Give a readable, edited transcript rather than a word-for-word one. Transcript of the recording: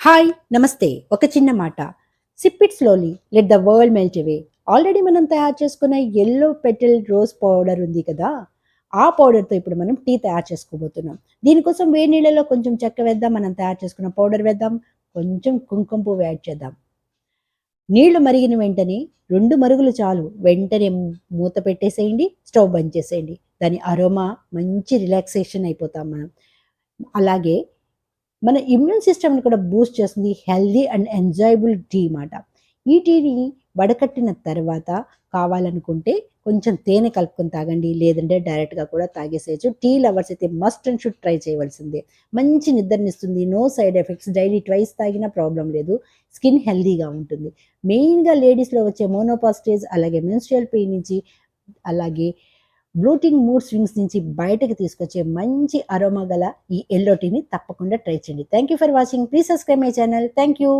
Hi నమస్తే. ఒక చిన్న మాట. SIP it slowly, let the world melt away. Already మనం తయారు చేసుకున్న యెల్లో పెటల్ రోజ్ పౌడర్ ఉంది కదా! ఆ పౌడర్‌తో ఇప్పుడు మనం టీ తయారు చేసుకోబోతున్నాం. దీనికోసం వేడి నీళ్ళలో కొంచెం చెక్క వేద్దాం. మనం తయారు చేసుకున్న పౌడర్ వేద్దాం. కొంచెం కుంకుమ పువ్వు యాడ్ చేద్దాం. నీళ్లు మరిగిన వెంటనే 2 మరుగులు చాలు. వెంటనే మూత పెట్టేసేయండి. స్టవ్ బంద్ చేసేయండి. దాని అరోమా మంచి రిలాక్సేషన్ అయిపోతాం మనం. అలాగే మన ఇమ్యూన్ సిస్టమ్‌ని కూడా బూస్ట్ చేస్తుంది. హెల్తీ అండ్ ఎంజాయబుల్ టీ మాట. ఈ టీని వడకట్టిన తర్వాత కావాలనుకుంటే కొంచెం తేనె కలుపుకొని తాగండి. లేదంటే డైరెక్ట్‌గా కూడా తాగేసేయొచ్చు. టీ లవర్స్ అయితే మస్ట్ అండ్ షుడ్ ట్రై చేయవలసిందే. మంచి నిద్రనిస్తుంది. No side effects. Daily twice తాగినా ప్రాబ్లమ్ లేదు. స్కిన్ హెల్తీగా ఉంటుంది. మెయిన్‌గా లేడీస్‌లో వచ్చే మోనోపాజ్ స్టేజ్, అలాగే మెన్స్ట్రుయల్ పెయిన్ నుంచి, అలాగే బ్లోటింగ్, మూడ్ స్వింగ్స్ నుంచి బయటకి తీసుకొచ్చే మంచి అరోమా గల ఈ యెల్లో టీని తప్పకుండా ట్రై చేయండి. Thank you for watching. Please subscribe my channel. Thank you.